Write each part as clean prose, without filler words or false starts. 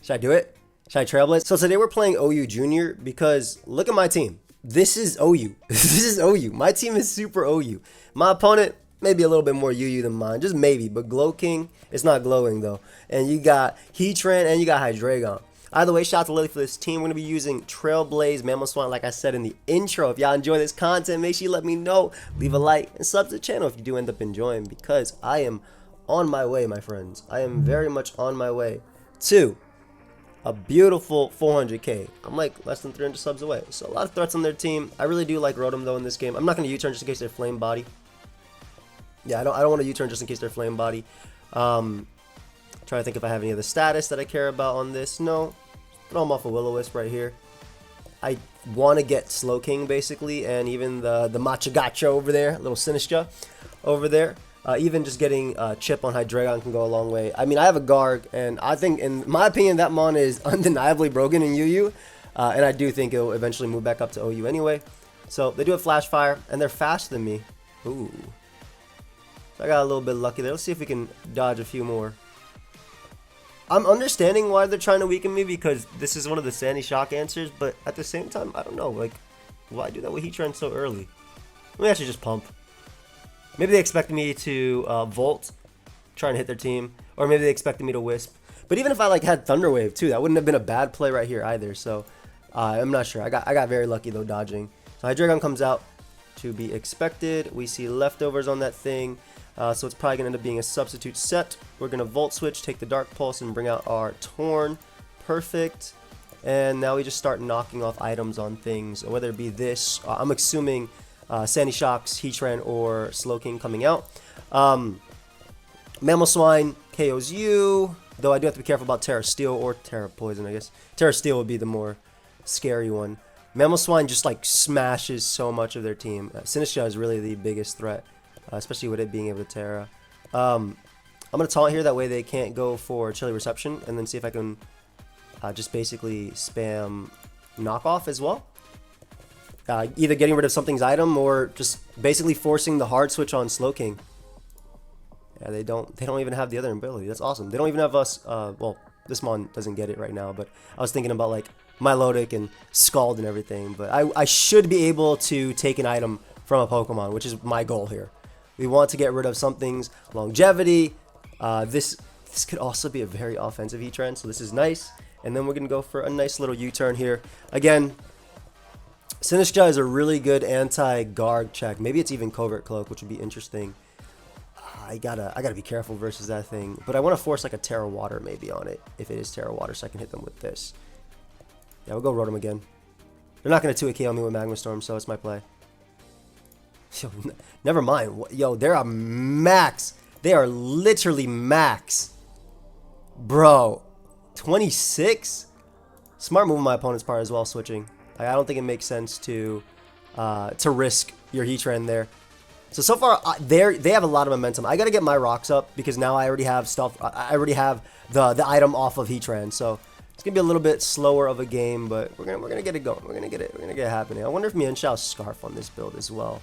Should I do it? Should I Trailblaze? So today we're playing OU Junior because look at my team. This is OU. This is OU. My team is super OU. My opponent, maybe a little bit more UU than mine. Just maybe. But Glow King, it's not glowing though. And you got Heatran and you got Hydreigon. Either way, shout out to Lily for this team. We're going to be using Trailblaze, Mamoswine, like I said in the intro. If y'all enjoy this content, make sure you let me know. Leave a like and sub to the channel if you do end up enjoying, because I am on my way, my friends. I am very much on my way to a beautiful 400k. I'm like less than 300 subs away. So a lot of threats on their team. I really do like Rotom though in this game. I'm not going to U-turn just in case they're Flame Body. Yeah, I don't want to U-turn just in case they're Flame Body. Trying to think if I have any other status that I care about on this. No. Throw them off a Will-O-Wisp right here. I want to get Slow King basically, and even the Machagacha over there, little Sinistra over there. Even just getting Chip on Hydreigon can go a long way. I mean, I have a Garg, and I think, in my opinion, that Mon is undeniably broken in UU. And I do think it'll eventually move back up to OU anyway. So they do have Flash Fire, and they're faster than me. Ooh. So I got a little bit lucky there. Let's see if we can dodge a few more. I'm understanding why they're trying to weaken me, because this is one of the Sandy Shock answers, but at the same time, I don't know, like, why do that with Heatran so early? Let me actually just pump. Maybe they expected me to Volt, try and hit their team, or maybe they expected me to Wisp. But even if I like had Thunder Wave too, that wouldn't have been a bad play right here either, so I'm not sure. I got very lucky though dodging. So Hydreigon comes out to be expected. We see leftovers on that thing. So it's probably going to end up being a substitute set. We're going to Volt Switch, take the Dark Pulse, and bring out our Torn. Perfect. And now we just start knocking off items on things, whether it be this. I'm assuming Sandy Shocks, Heatran, or Slow King coming out. Mamoswine KOs you, though I do have to be careful about Terra Steel or Terra Poison, I guess. Terra Steel would be the more scary one. Mamoswine just like smashes so much of their team. Sinistra is really the biggest threat. Especially with it being able to Terra. I'm going to taunt here, that way they can't go for Chilly Reception, and then see if I can just basically spam Knockoff as well. Either getting rid of something's item or just basically forcing the hard switch on Slow King. Yeah, they don't even have the other ability. That's awesome. They don't even have us, well, this Mon doesn't get it right now, but I was thinking about like Milotic and Scald and everything, but I should be able to take an item from a Pokemon, which is my goal here. We want to get rid of something's longevity. This could also be a very offensive Heatran, so this is nice. And then we're going to go for a nice little U-turn here. Again, Sinistra is a really good anti-guard check. Maybe it's even Covert Cloak, which would be interesting. I gotta be careful versus that thing. But I want to force like a Terra Water maybe on it, if it is Terra Water, so I can hit them with this. Yeah, we'll go Rotom again. They're not going to 2-hit KO me with Magma Storm, so it's my play. Yo, never mind. Yo, they're a max. They are literally max. Bro, 26? Smart move on my opponent's part as well, switching. I don't think it makes sense to risk your Heatran there. So far, they have a lot of momentum. I got to get my rocks up, because now I already have stuff. I already have the item off of Heatran. So it's going to be a little bit slower of a game, but we're gonna get it going. We're going to get it happening. I wonder if Mienshao Scarf on this build as well.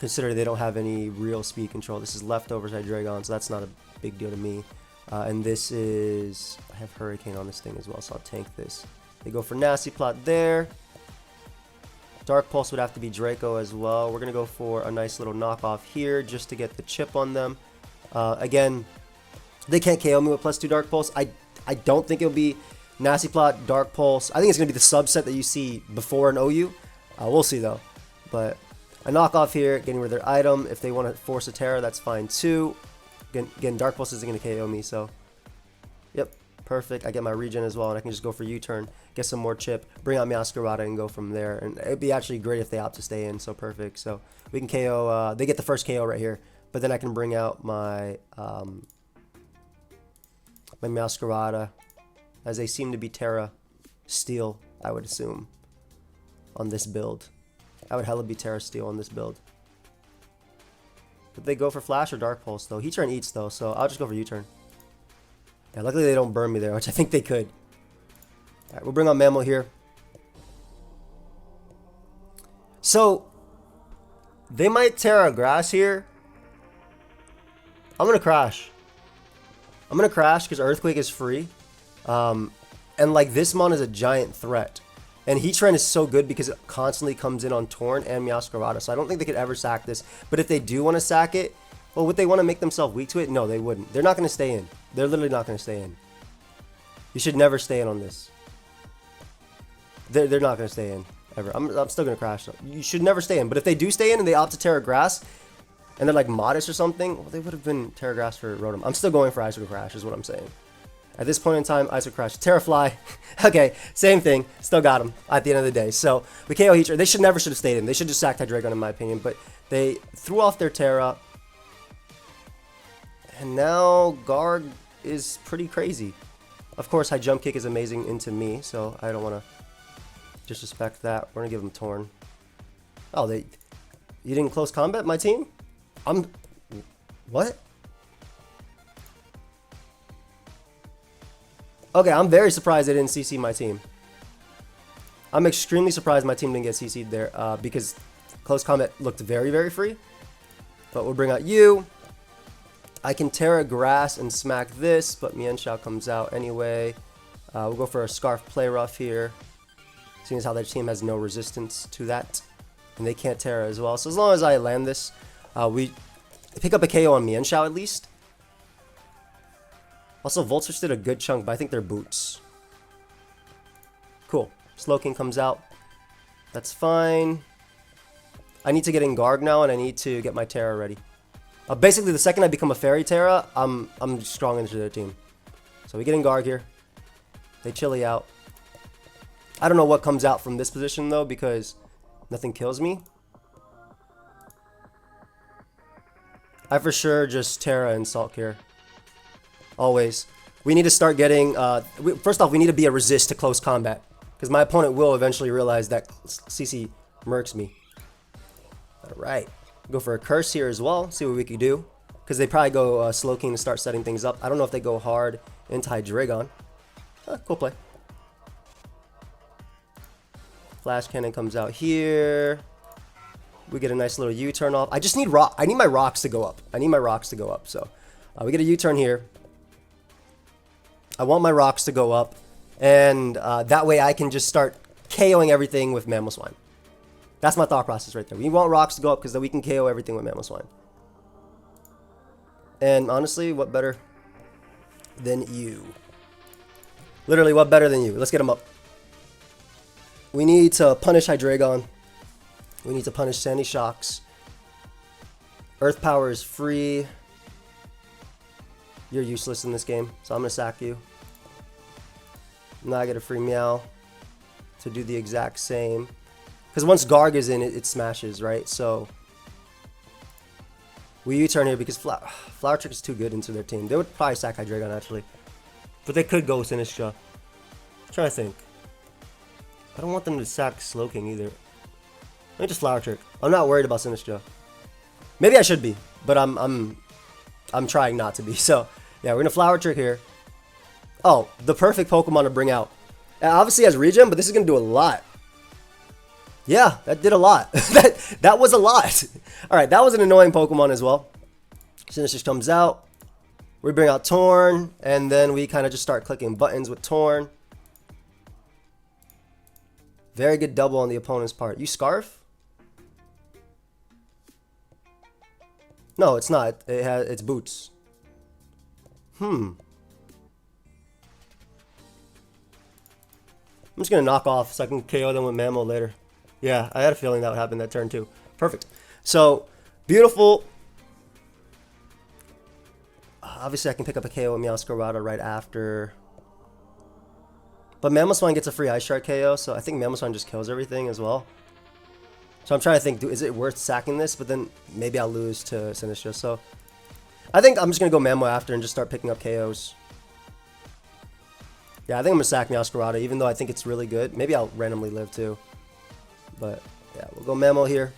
Consider they don't have any real speed control. This is leftovers Hydreigon, so that's not a big deal to me. And this is... I have Hurricane on this thing as well, so I'll tank this. They go for Nasty Plot there. Dark Pulse would have to be Draco as well. We're going to go for a nice little knockoff here just to get the chip on them. Again, they can't KO me with +2 Dark Pulse. I don't think it'll be Nasty Plot, Dark Pulse. I think it's going to be the subset that you see before an OU. We'll see though. But... a knockoff here, getting rid of their item. If they want to force a Terra, that's fine too. Again, Dark Pulse isn't going to KO me, so... yep, perfect. I get my regen as well, and I can just go for U-turn, get some more chip, bring out Meowscarada, and go from there. And it'd be actually great if they opt to stay in, so perfect. So we can KO... they get the first KO right here, but then I can bring out my... my Meowscarada, as they seem to be Terra Steel, I would assume, on this build. I would hella be Terra Steel on this build. Did they go for Flash or Dark Pulse though? Heatran eats though, so I'll just go for U-turn. Yeah, luckily they don't burn me there, which I think they could. Alright, we'll bring on Mammal here. So, they might Terra Grass here. I'm going to crash. I'm going to crash because Earthquake is free. And like this mon is a giant threat. And Heatran is so good because it constantly comes in on Torn and Meowscarada. So I don't think they could ever sack this. But if they do want to sack it, well, would they want to make themselves weak to it? No, they wouldn't. They're not going to stay in. They're literally not going to stay in. You should never stay in on this. They're not going to stay in ever. I'm still going to crash though. You should never stay in. But if they do stay in and they opt to Terra Grass and they're like Modest or something, well, they would have been Terra Grass for Rotom. I'm still going for Icicle Crash is what I'm saying. At this point in time, Icicle Crash. Terra Fly. Okay, same thing. Still got him at the end of the day. So the KO Heatran, they never should have stayed in. They should just sacked Hydreigon in my opinion. But they threw off their Terra. And now Garg is pretty crazy. Of course, High Jump Kick is amazing into me, so I don't want to disrespect that. We're going to give him Torn. Oh, you didn't close combat my team? What? Okay, I'm very surprised they didn't CC my team. I'm extremely surprised my team didn't get CC'd there because close combat looked very, very free. But we'll bring out you. I can Terra Grass and smack this, but Mienshao comes out anyway. We'll go for a Scarf Play Rough here, seeing as how their team has no resistance to that. And they can't Terra as well. So as long as I land this, we pick up a KO on Mienshao at least. Also, Volt Switch did a good chunk, but I think they're boots. Cool. Slowking comes out. That's fine. I need to get in Garg now, and I need to get my Terra ready. Basically, the second I become a Fairy Terra, I'm strong into their team. So we get in Garg here. They chilly out. I don't know what comes out from this position, though, because nothing kills me. I for sure just Terra and Salt here. Always. We need to start getting... first off, we need to be a resist to close combat. Because my opponent will eventually realize that CC murks me. Alright. Go for a Curse here as well. See what we can do. Because they probably go Slowking to start setting things up. I don't know if they go hard into Hydreigon. Cool play. Flash Cannon comes out here. We get a nice little U-turn off. I just need rock. I need my rocks to go up. I need my rocks to go up. So we get a U-turn here. I want my rocks to go up. And that way I can just start KOing everything with Mamoswine. That's my thought process right there. We want rocks to go up because then we can KO everything with Mamoswine. And honestly, what better than you? Literally, what better than you? Let's get him up. We need to punish Hydreigon. We need to punish Sandy Shocks. Earth Power is free. You're useless in this game, so I'm going to sack you. Now I get a free Meow to do the exact same. Because once Garg is in, it smashes, right? So we U-turn here because Flower Trick is too good into their team. They would probably sack Hydreigon, actually. But they could go Sinistcha. I'm trying to think. I don't want them to sack Slowking either. Let me just Flower Trick. I'm not worried about Sinistcha. Maybe I should be, but I'm trying not to be. So yeah, we're gonna Flower Trick here. Oh, the perfect Pokemon to bring out. It obviously has regen, but this is gonna do a lot. Yeah, that did a lot. that was a lot. All right, that was an annoying Pokemon as well. Sinistcha comes out. We bring out Torn, and then we kind of just start clicking buttons with Torn. Very good double on the opponent's part. You Scarf? No, it's not. It's Boots. I'm just going to knock off so I can KO them with Mamo later. Yeah, I had a feeling that would happen that turn too. Perfect. So, beautiful. Obviously, I can pick up a KO with Meowscarada right after. But Mamoswine gets a free Ice Shard KO, so I think Mamoswine just kills everything as well. So I'm trying to think, is it worth sacking this? But then maybe I'll lose to Sinistcha. So I think I'm just going to go Mamo after and just start picking up KOs. Yeah, I think I'm going to sack Meowscarada, even though I think it's really good. Maybe I'll randomly live too. But yeah, we'll go Mamo here.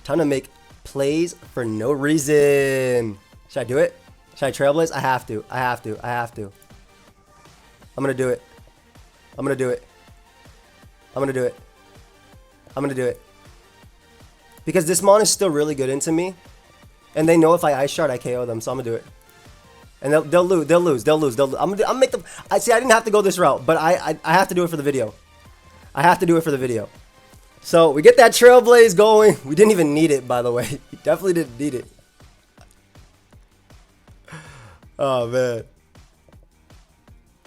Time to make plays for no reason. Should I do it? Should I Trailblaze? I have to. I have to. I have to. I'm going to do it. I'm going to do it. I'm going to do it. I'm going to do it. Because this Mon is still really good into me. And they know if I Ice Shard, I KO them. So I'm going to do it. And they'll lose. They'll lose. I'm gonna make them. I see. I didn't have to go this route, but I have to do it for the video. I have to do it for the video. So we get that Trailblaze going. We didn't even need it, by the way. We definitely didn't need it. Oh man.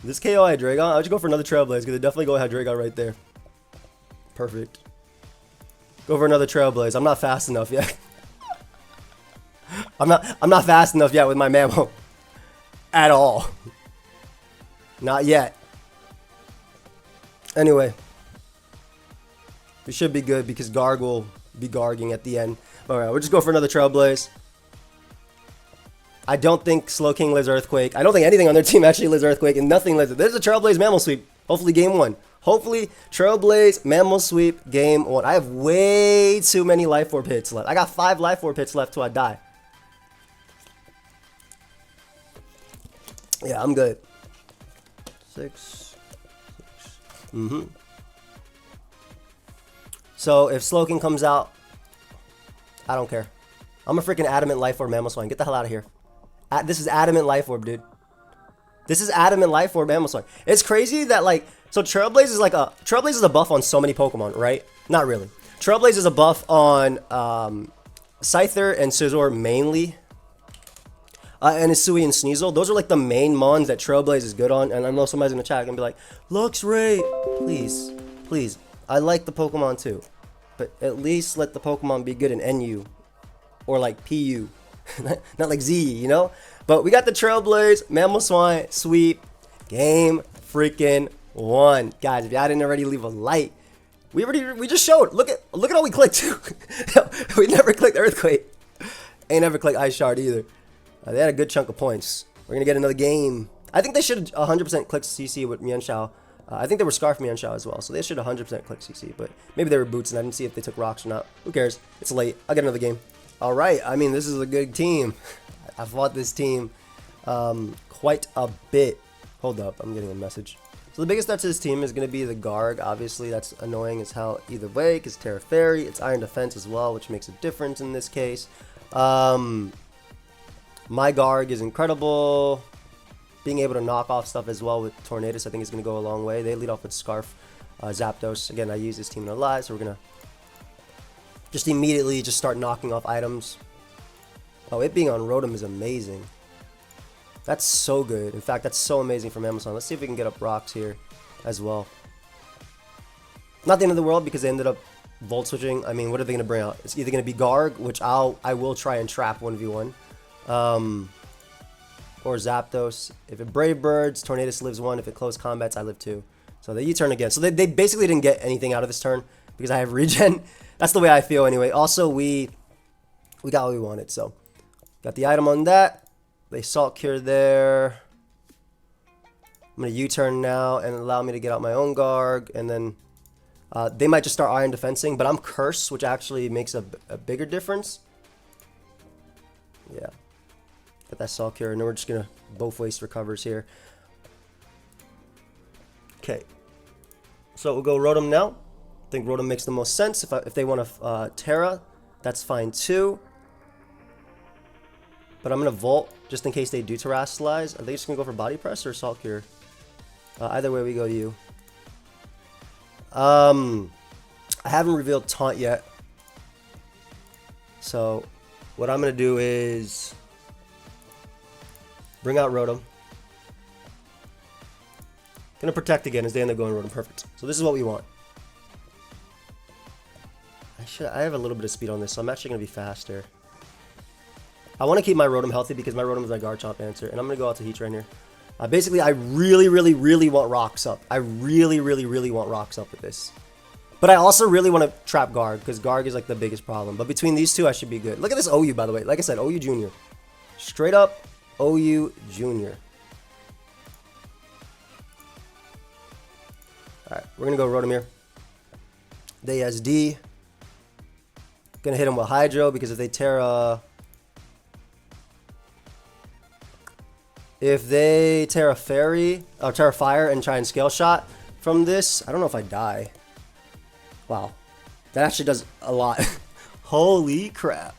This KO had Dragon. I'll just go for another Trailblaze because they definitely go ahead Dragon right there. Perfect. Go for another Trailblaze. I'm not fast enough yet. I'm not fast enough yet with my Mamo. At all. Not yet. Anyway. We should be good because Garg will be Garging at the end. Alright, we'll just go for another Trailblaze. I don't think Slowking lives Earthquake. I don't think anything on their team actually lives Earthquake, and nothing lives it. There's a Trailblaze Mammal Sweep. Hopefully game 1. Hopefully Trailblaze Mammal Sweep game 1. I have way too many Life Orb hits left. I got 5 Life Orb hits left till I die. Yeah, I'm good. 6. So if Slowking comes out, I don't care. I'm a freaking Adamant Life Orb Mamoswine. Get the hell out of here. This is Adamant Life Orb, dude. This is Adamant Life Orb Mamoswine. It's crazy that, like, so Trailblaze is a buff on so many Pokemon, right? Not really. Trailblaze is a buff on Scyther and Scizor mainly. And Isui and Sneasel. Those are like the main mons that Trailblaze is good on. And I know somebody's in the chat gonna be like, Luxray, please, please. I like the Pokemon too. But at least let the Pokemon be good in NU. Or like PU. Not like Z, you know? But we got the Trailblaze, Mamoswine, sweep, game freaking 1. Guys, if y'all didn't already leave a like, we just showed. Look at all we clicked too. We never clicked Earthquake. Ain't never clicked Ice Shard either. They had a good chunk of points. We're gonna get another game. I think they should 100% click CC with Mienshao. I think they were Scarf Mienshao as well, so they should 100% click CC. But maybe they were Boots, and I didn't see if they took rocks or not. Who cares? It's late. I'll get another game. All right. I mean, this is a good team. I fought this team quite a bit. Hold up. I'm getting a message. So the biggest threat to this team is going to be the Garg. Obviously, that's annoying as hell either way, because Terra Fairy, it's Iron Defense as well, which makes a difference in this case. My Garg is incredible. Being able to knock off stuff as well with Tornadus, I think is going to go a long way. They lead off with Scarf, Zapdos. Again, I use this team in a lot, so we're going to just immediately just start knocking off items. Oh, it being on Rotom is amazing. That's so good. In fact, that's so amazing from Amazon. Let's see if we can get up rocks here as well. Not the end of the world because they ended up Volt switching. I mean, what are they going to bring out? It's either going to be Garg, which I will try and trap 1v1. Or Zapdos. If it Brave Birds, Tornadus lives 1. If it close combats, I live 2. So they U-turn again. So they basically didn't get anything out of this turn because I have regen. That's the way I feel anyway. Also, we got what we wanted. So got the item on that. They Salt Cure there. I'm going to U-turn now and allow me to get out my own Garg. And then they might just start Iron Defensing. But I'm Cursed, which actually makes a bigger difference. Yeah. Get that Salt Cure. And then we're just going to both waste recovers here. Okay. So we'll go Rotom now. I think Rotom makes the most sense. If they want to Terra, that's fine too. But I'm going to Volt just in case they do Terrasilize. Are they just going to go for Body Press or Salt Cure? Either way, we go you. I haven't revealed Taunt yet. So what I'm going to do is bring out Rotom. Going to Protect again as they end up going Rotom. Perfect. So this is what we want. I have a little bit of speed on this, so I'm actually going to be faster. I want to keep my Rotom healthy because my Rotom is my Garchomp answer, and I'm going to go out to Heatran here. Basically, I really want Rocks up. I really want Rocks up with this. But I also really want to trap Garg, because Garg is like the biggest problem. But between these two, I should be good. Look at this OU, by the way. Like I said, OU Junior. Straight up OU Junior. Alright, we're going to go Rotom here. They SD. Gonna hit him with Hydro because if they Terra Fairy or Terra Fire and try and Scale Shot from this, I don't know if I die. Wow. That actually does a lot. Holy crap.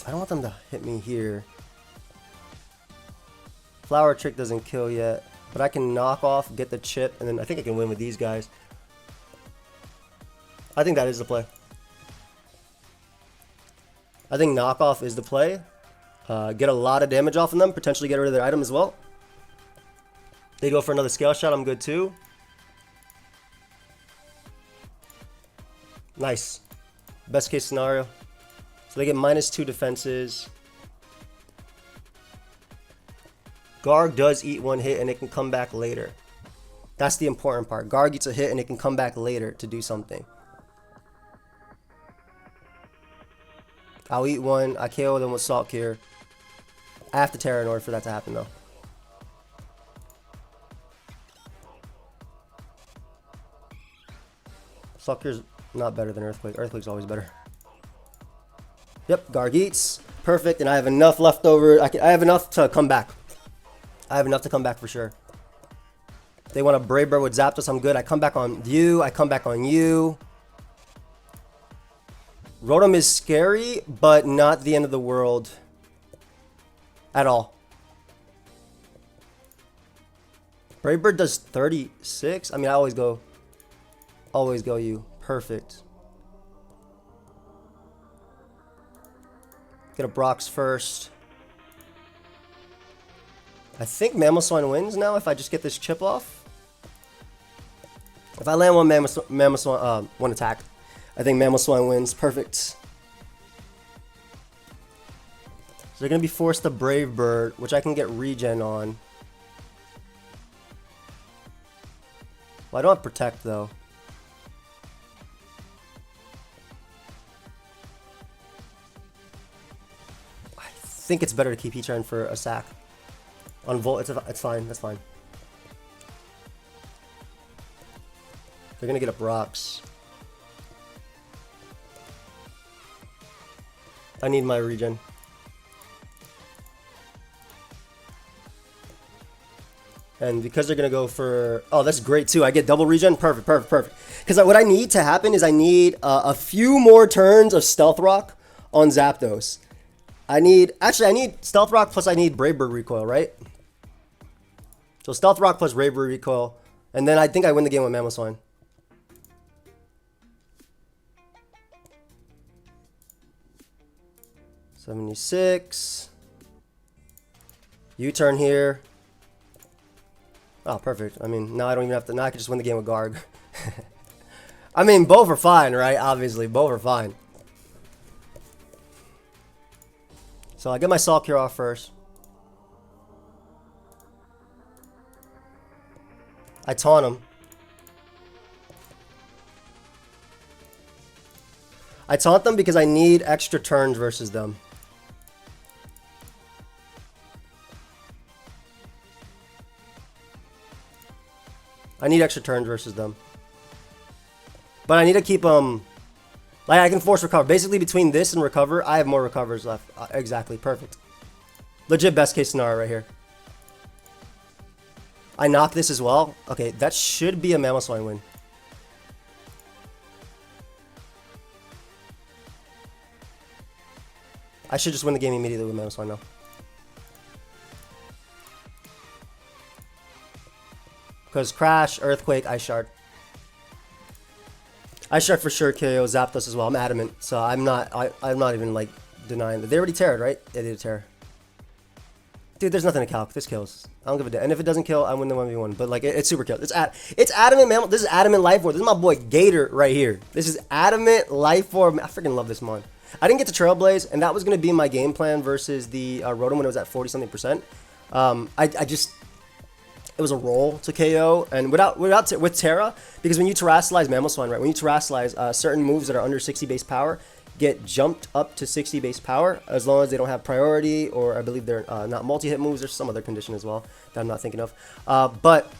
I don't want them to hit me here. Flower Trick doesn't kill yet, but I can knock off, get the chip, and then I think I can win with these guys. I think that is the play. I think knockoff is the play. Get a lot of damage off of them, potentially get rid of their item as well. They go for another scale shot, I'm good too. Nice. Best case scenario. So they get -2 defenses. Garg does eat one hit and it can come back later. That's the important part. Garg eats a hit and it can come back later to do something. I'll eat one. I KO them with Salt Cure. I have to Terra in order for that to happen though. Salt Cure's not better than Earthquake. Earthquake's always better. Yep, Garg eats. Perfect, and I have enough left over. I have enough to come back. I have enough to come back for sure. They want a Brave Bird with Zapdos. I'm good. I come back on you. I come back on you. Rotom is scary, but not the end of the world at all. Brave Bird does 36. I mean, I always go you. Perfect. Get a Brox first. I think Mamoswine wins now if I just get this chip off. If I land one Mamoswine, one attack, I think Mamoswine wins. Perfect. So they're going to be forced to Brave Bird, which I can get regen on. Well, I don't have Protect though. I think it's better to keep Heatran for a sack. On Volt, it's fine. That's fine. They're gonna get a Brox. I need my regen. And because they're gonna go for, oh, that's great too. I get double regen. Perfect, perfect, perfect. Because what I need to happen is I need a few more turns of Stealth Rock on Zapdos. I need Stealth Rock plus I need Brave Bird recoil, right? So Stealth Rock plus Brave Bird recoil, and then I think I win the game with Mamoswine. $76. U-turn here. Oh, perfect. I mean, now I don't even have to. Now I can just win the game with Garg. I mean, both are fine, right? Obviously, both are fine. So I get my Salt Cure off first. I taunt him. I taunt them because I need extra turns versus them. I need extra turns versus them. But I need to keep like I can force recover. Basically between this and recover, I have more recovers left. Exactly, perfect. Legit best case scenario right here. I knock this as well. Okay, that should be a Mamoswine win. I should just win the game immediately with Mamoswine now. Because Crash, Earthquake, Ice Shard. Ice Shard for sure KO Zapdos as well. I'm adamant. So I'm not even like denying that. They already terrored, right? Yeah, they did terror. Dude, there's nothing to calc. This kills. I don't give a damn. And if it doesn't kill, I win the 1v1. But like it's super kill. It's adamant, man. This is adamant life form. This is my boy Gator right here. This is adamant life form. I freaking love this mon. I didn't get to Trailblaze, and that was gonna be my game plan versus the Rotom when it was at 40-something%. It was a roll to KO, and with Terra, because when you Terrasilize Mamoswine, right? When you Terrasilize, certain moves that are under 60 base power get jumped up to 60 base power as long as they don't have priority, or I believe they're not multi-hit moves. There's some other condition as well that I'm not thinking of. But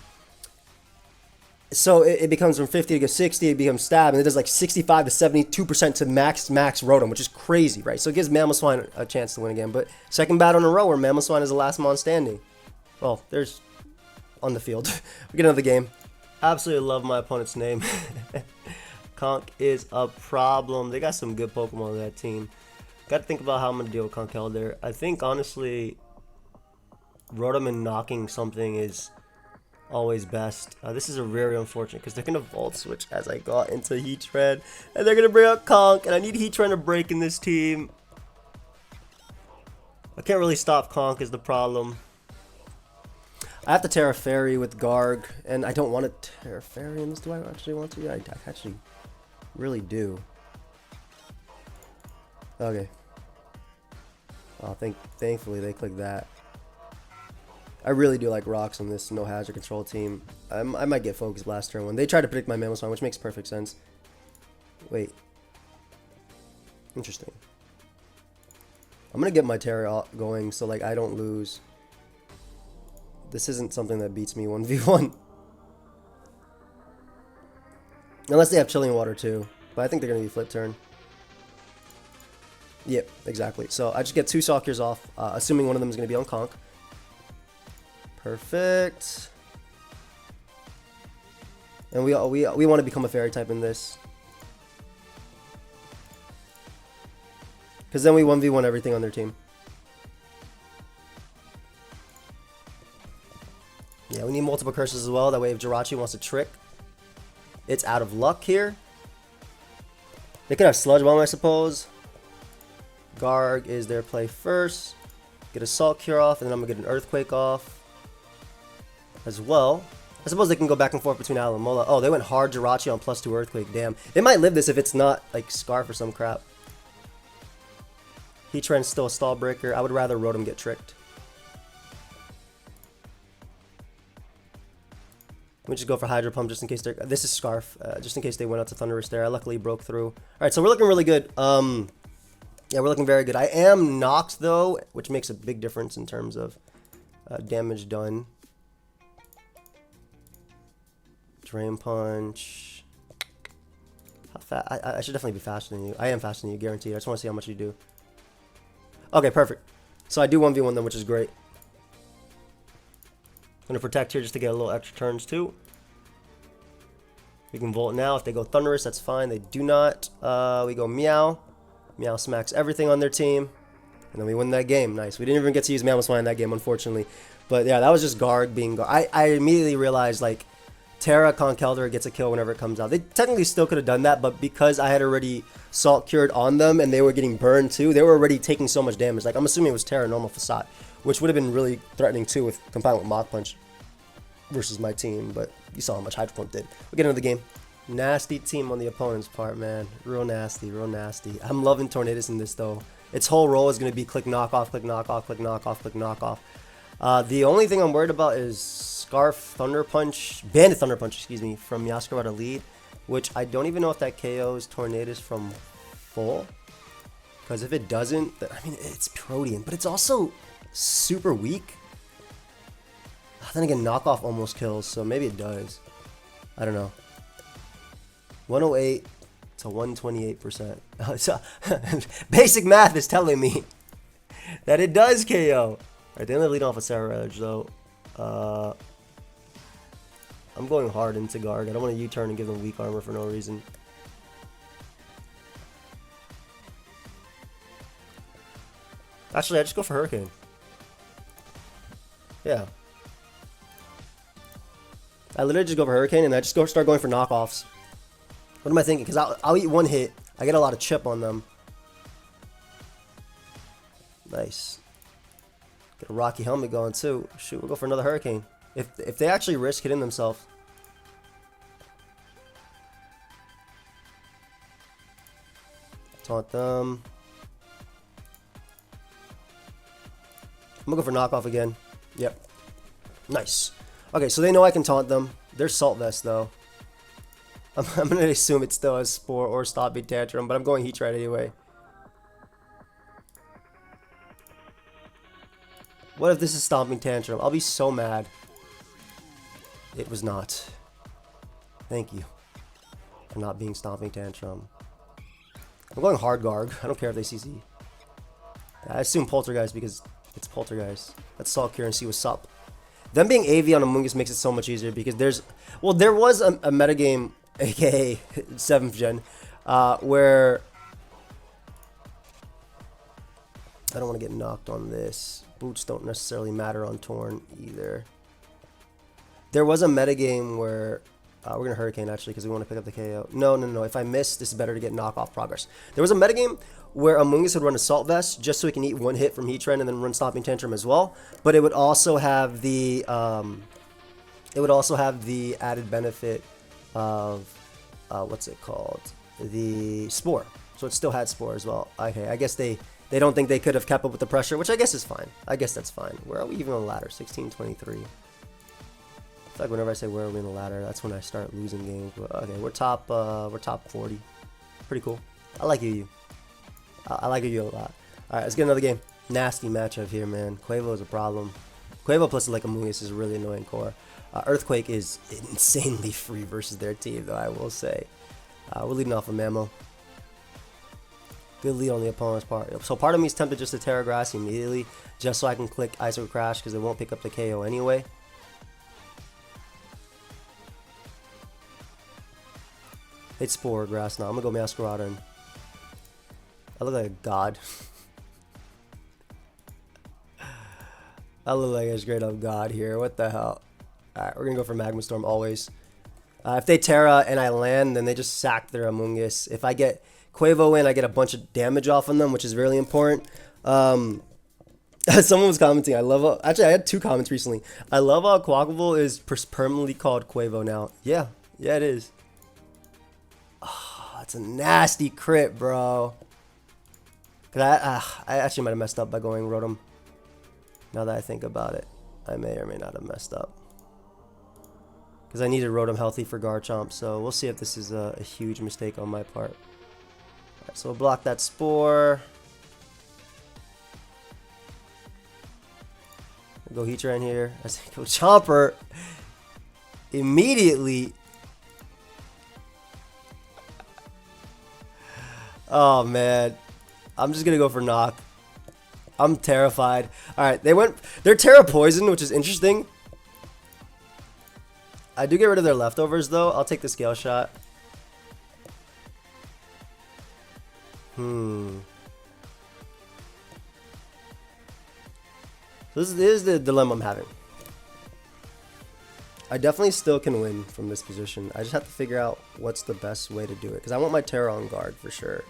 so it becomes from 50 to go 60, it becomes stab, and it does like 65 to 72% to max Rotom, which is crazy, right? So it gives Mamoswine a chance to win again. But second battle in a row where Mamoswine is the last mon standing. Well, there's on the field. We get another game. Absolutely love my opponent's name. Conk is a problem. They got some good Pokemon on that team. Got to think about how I'm gonna deal with Conkel there. I think honestly, Rotom and knocking something is always best. This is a very unfortunate because they're gonna Volt Switch as I got into Heatran, and they're gonna bring out Conk, and I need Heatran to break in this team. I can't really stop Conk is the problem. I have to Terra Fairy with Garg, and I don't want to Terra Fairy in this. Do I actually want to? Yeah, I actually really do. Okay. Oh, thankfully they clicked that. I really do like rocks on this no hazard control team. I might get Focus Blast turn 1. They tried to predict my Mamoswine, which makes perfect sense. Wait. Interesting. I'm gonna get my Terra going so like I don't lose. This isn't something that beats me 1v1. Unless they have Chilling Water too. But I think they're gonna be flip turn. Yep, exactly. So I just get 2 Sockiers off, assuming one of them is gonna be on Conk. Perfect. And we want to become a fairy type in this. Because then we 1v1 everything on their team. Yeah, we need multiple curses as well. That way if Jirachi wants to trick, it's out of luck here. They could have Sludge Bomb, I suppose. Garg is their play first. Get a Salt Cure off, and then I'm going to get an Earthquake off as well. I suppose they can go back and forth between Alamola. Oh, they went hard Jirachi on +2 Earthquake. Damn. They might live this if it's not like Scarf or some crap. Heatran's still a stall breaker. I would rather Rotom get tricked. Let me just go for Hydro Pump just in case they're... This is Scarf. Just in case they went out to Thunderous there. I luckily broke through. Alright, so we're looking really good. Yeah, we're looking very good. I am knocked though, which makes a big difference in terms of damage done. Drain Punch. How fast? I should definitely be faster than you. I am faster than you, guaranteed. I just want to see how much you do. Okay, perfect. So I do 1v1 them, which is great. I'm going to protect here just to get a little extra turns too. We can Volt now. If they go Thunderous, that's fine. They do not. We go Meow. Meow smacks everything on their team. And then we win that game. Nice. We didn't even get to use Mamoswine in that game, unfortunately. But yeah, that was just Garg being Garg. I immediately realized, like, Terra Conkeldurr gets a kill whenever it comes out. They technically still could have done that, but because I had already Salt Cured on them and they were getting burned too, they were already taking so much damage. Like, I'm assuming it was Terra Normal Facade, which would have been really threatening too with combined with Mach Punch versus my team. But you saw how much Hydro Pump did. We'll get into the game. Nasty team on the opponent's part, man. Real nasty, real nasty. I'm loving Tornadus in this though. Its whole role is going to be click knockoff, click knockoff, click knockoff, click knockoff. The only thing I'm worried about is Scarf Thunder Punch, Bandit Thunder Punch, excuse me, from Yaskarada lead, which I don't even know if that KOs Tornadus from full. Because if it doesn't, I mean, it's Protean, but it's also super weak. Then again, knockoff almost kills, so maybe it does. I don't know. 108 to 128%. So, basic math is telling me that it does KO. Alright, they only lead off a Sarah Edge though. I'm going hard into Garg. I don't want to U-turn and give them weak armor for no reason. Actually, I just go for Hurricane. Yeah. I literally just go for Hurricane and I just start going for knockoffs. What am I thinking? Because I'll eat one hit. I get a lot of chip on them. Nice. Get a Rocky Helmet going too. Shoot, we'll go for another Hurricane. If they actually risk hitting themselves. Taunt them. I'm gonna go for knockoff again. Yep. Nice. Okay, so they know I can taunt them. They're Salt Vest though. I'm gonna assume it still has Spore or Stomping Tantrum, but I'm going Heat right anyway. What if this is Stomping Tantrum? I'll be so mad. It was not. Thank you for not being Stomping Tantrum. I'm going hard Garg. I don't care if they CC. I assume Poltergeist because it's Poltergeist. Let's Salt Cure and see what's up. Them being AV on Amoonguss makes it so much easier because there's... Well, there was a metagame, aka 7th gen, where I don't want to get knocked on this. Boots don't necessarily matter on Torn either. There was a metagame where we're going to Hurricane actually because we want to pick up the KO. No. If I miss, this is better to get knock-off progress. There was a metagame where Amoonguss would run Assault Vest just so he can eat one hit from Heatran and then run Stomping Tantrum as well. But it would also have the added benefit of what's it called? The Spore. So it still had Spore as well. Okay, I guess they don't think they could have kept up with the pressure, which I guess is fine. I guess that's fine. Where are we even on the ladder? 16-23. I feel like whenever I say where are we in the ladder, that's when I start losing games. But okay, we're top 40. Pretty cool. I like you. I like you a lot. All right, let's get another game. Nasty matchup here, man. Quavo is a problem. Quavo plus like Amoonguss is a really annoying core. Earthquake is insanely free versus their team, though, I will say. We're leading off of Mamo. Good lead on the opponent's part. So part of me is tempted just to Terra Grass immediately, just so I can click Iso Crash because it won't pick up the KO anyway. It's Spore Grass now. I'm gonna go Masquerada and I look like a god. I look like a straight up god here. What the hell? Alright, we're gonna go for Magma Storm always. If they Terra and I land, then they just sack their Amoonguss. If I get Quavo in, I get a bunch of damage off on them, which is really important. Someone was commenting, actually I had 2 comments recently. I love how Quackable is permanently called Quavo now. Yeah, it is. Oh, that's a nasty crit, bro. I actually might have messed up by going Rotom. Now that I think about it, I may or may not have messed up. Because I needed Rotom healthy for Garchomp, so we'll see if this is a huge mistake on my part. Alright, so we'll block that Spore. We'll go Heatran here. I say go Chomper. Immediately. Oh man. I'm just gonna go for knock. I'm terrified. Alright, they're Terra Poison, which is interesting. I do get rid of their leftovers though. I'll take the Scale Shot. So this is the dilemma I'm having. I definitely still can win from this position. I just have to figure out what's the best way to do it. Because I want my Terra on guard for sure.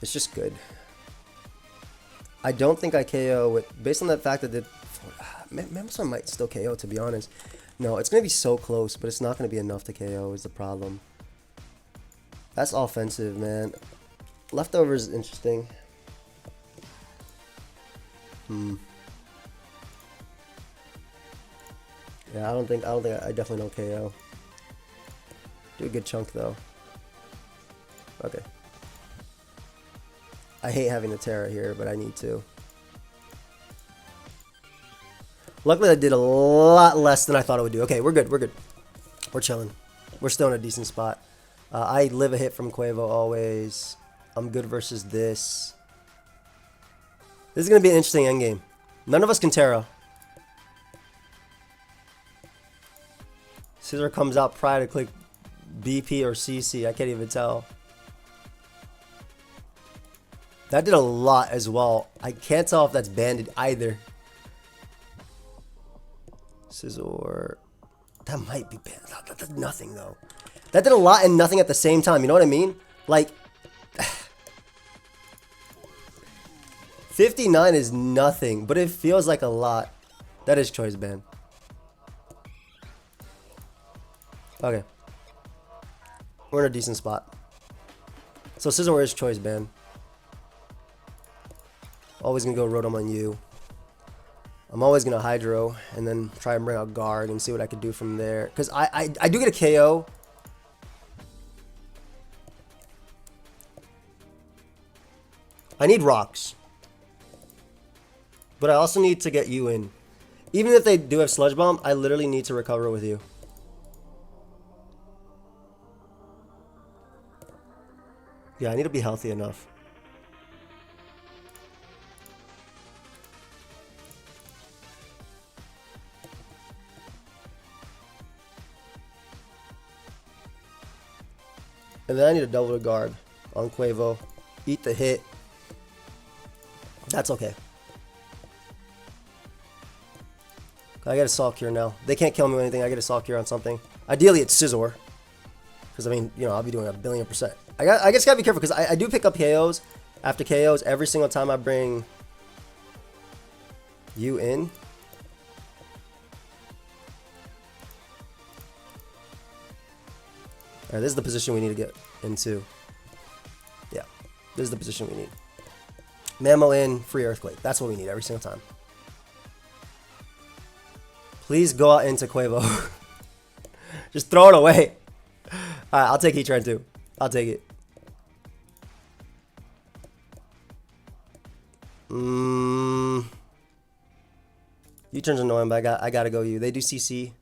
It's just good. I don't think I KO with, based on that fact that Mamoswine might still KO, to be honest. No, it's going to be so close, but it's not going to be enough to KO is the problem. That's offensive, man. Leftovers is interesting. Yeah, I definitely don't KO. Do a good chunk though. Okay. I hate having the Terra here, but I need to. Luckily, I did a lot less than I thought I would do. Okay, we're good. We're chilling. We're still in a decent spot. I live a hit from Quavo always. I'm good versus this. This is going to be an interesting endgame. None of us can Terra. Scissor comes out prior to click BP or CC. I can't even tell. That did a lot as well. I can't tell if that's banded either. Scissor. That might be banded. That did nothing though. That did a lot and nothing at the same time. You know what I mean? Like, 59 is nothing, but it feels like a lot. That is choice band. Okay. We're in a decent spot. So Scizor is choice band. Always gonna go Rotom on you. I'm always gonna Hydro and then try and bring out Guard and see what I can do from there. Because I do get a KO. I need rocks. But I also need to get you in. Even if they do have Sludge Bomb, I literally need to recover with you. Yeah, I need to be healthy enough. And then I need to double the guard on Quavo. Eat the hit. That's okay. I get a Salt Cure now. They can't kill me with anything. I get a Salt Cure on something. Ideally, it's Scizor. Because, I mean, you know, I'll be doing 1,000,000,000%. I just gotta be careful because I do pick up KOs after KOs every single time I bring you in. Alright, this is the position we need to get into. Yeah, this is the position we need. Mamo in, free Earthquake. That's what we need every single time. Please go out into Quavo. Just throw it away. Alright, I'll take Heatran too. I'll take it. U-turn's annoying, but I gotta go you. They do CC.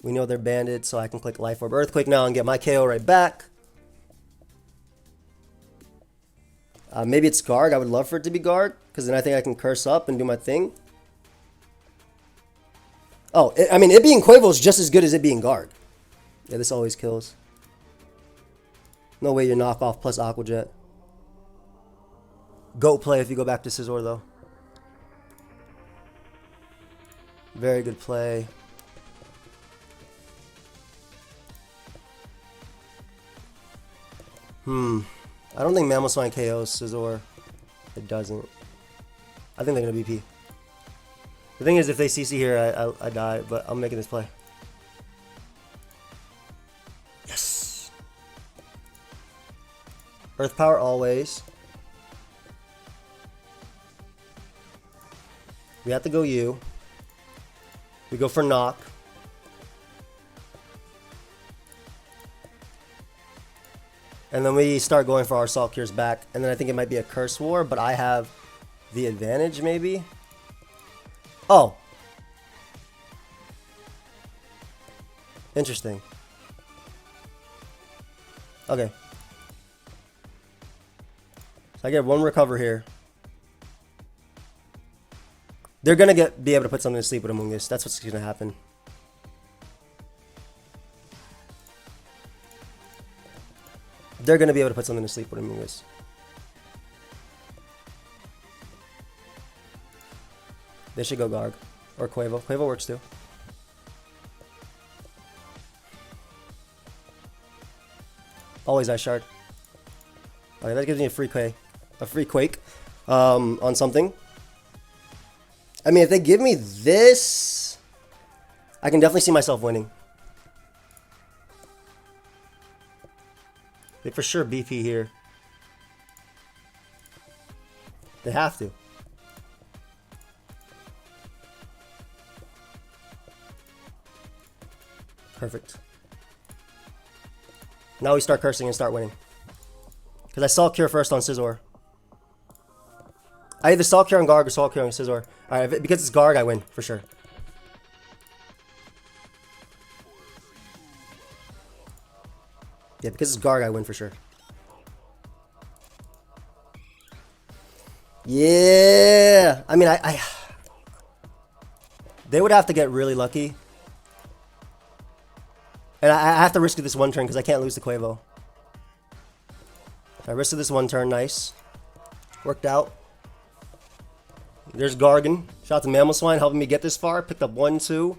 We know they're banded, so I can click Life Orb Earthquake now and get my KO right back. Maybe it's Garg. I would love for it to be Garg, because then I think I can curse up and do my thing. Oh, I mean, it being Quavo is just as good as it being Garg. Yeah, this always kills. No way you're knockoff plus Aqua Jet. Goat play if you go back to Scizor, though. Very good play. I don't think Mamoswine KOs Scizor. It doesn't. I think they're going to BP. The thing is, if they CC here, I die, but I'm making this play. Yes! Earth Power always. We have to go U. We go for knock. And then we start going for our Salt Cures back. And then I think it might be a Curse War, but I have the advantage maybe. Oh. Interesting. Okay. So I get one recover here. They're going to be able to put something to sleep with Amoonguss. That's what's going to happen. They're going to be able to put something to sleep with Amoonguss. They should go Garg. Or Quavo. Quavo works too. Always Ice Shard. Okay, that gives me a free Quake on something. I mean, if they give me this, I can definitely see myself winning. They for sure BP here. They have to. Perfect. Now we start cursing and start winning. Because I saw Cure first on Scizor. I either saw Cure on Garg or saw Cure on Scizor. Alright, because it's Garg, I win, for sure. Yeah, because it's Garg, I win for sure. Yeah! I mean, they would have to get really lucky. And I have to risk this one turn because I can't lose to Quavo. I risked this one turn, nice. Worked out. There's Gargan. Shout out to Mamoswine helping me get this far. Picked up 1, 2.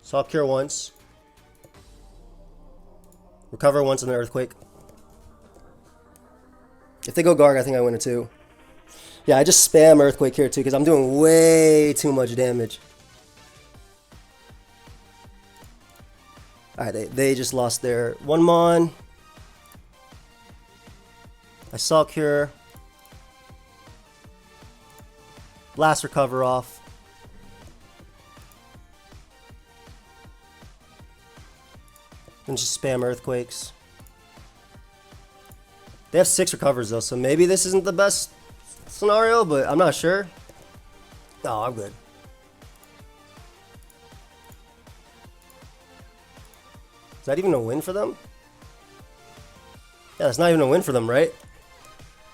Saw Cure once. Recover once in the Earthquake. If they go Garg, I think I win it too. Yeah, I just spam Earthquake here too because I'm doing way too much damage. Alright, they just lost their 1 Mon. I saw Cure. Last recover off. And just spam Earthquakes. They have 6 recovers though, so maybe this isn't the best scenario, but I'm not sure. No, I'm good. Is that even a win for them? Yeah, that's not even a win for them, right?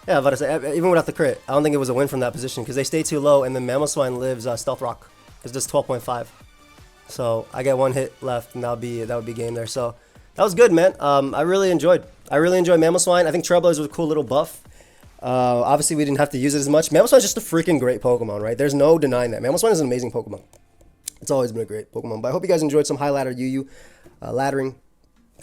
Yeah, but even without the crit, I don't think it was a win from that position because they stay too low and then Mamoswine lives Stealth Rock because it does 12.5. So I get 1 hit left, and that would be game there. So that was good, man. I really enjoyed Mamoswine. I think Trailblaze was a cool little buff. Obviously, we didn't have to use it as much. Mamoswine is just a freaking great Pokemon, right? There's no denying that. Mamoswine is an amazing Pokemon. It's always been a great Pokemon. But I hope you guys enjoyed some high ladder UU laddering,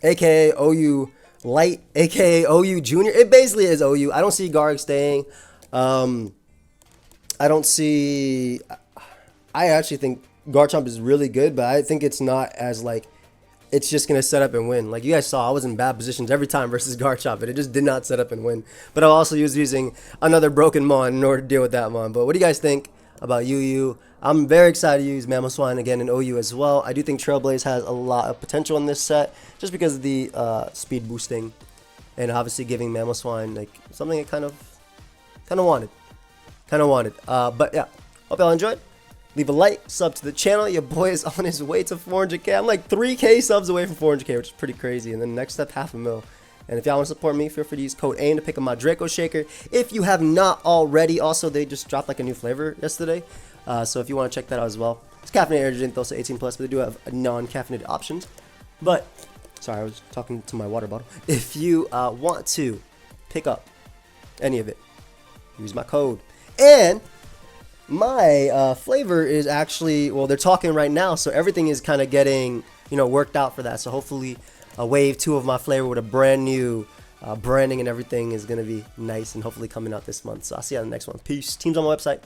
aka OU Light, aka OU Junior. It basically is OU. I don't see Garg staying. I don't see. I actually think Garchomp is really good, but I think it's not as like. It's just going to set up and win. Like you guys saw, I was in bad positions every time versus Garchomp, and it just did not set up and win. But I also was using another broken Mon in order to deal with that Mon. But what do you guys think about UU? I'm very excited to use Mamoswine again in OU as well. I do think Trailblaze has a lot of potential in this set, just because of the speed boosting, and obviously giving Mamoswine like something I kind of wanted. But yeah, hope y'all enjoyed. Leave a like, sub to the channel. Your boy is on his way to 400k. I'm like 3k subs away from 400k, which is pretty crazy. And then next step, 500,000. And if y'all want to support me, feel free to use code AIM to pick up my Draco Shaker. If you have not already, also they just dropped like a new flavor yesterday. So if you want to check that out as well. It's caffeinated energy drink, also 18+, but they do have non-caffeinated options. But, sorry, I was talking to my water bottle. If you want to pick up any of it, use my code. And my flavor is actually, well, they're talking right now, so everything is kind of getting, worked out for that. So hopefully wave 2 of my flavor with a brand new branding and everything is going to be nice and hopefully coming out this month. So I'll see you on the next one. Peace. Team's on my website.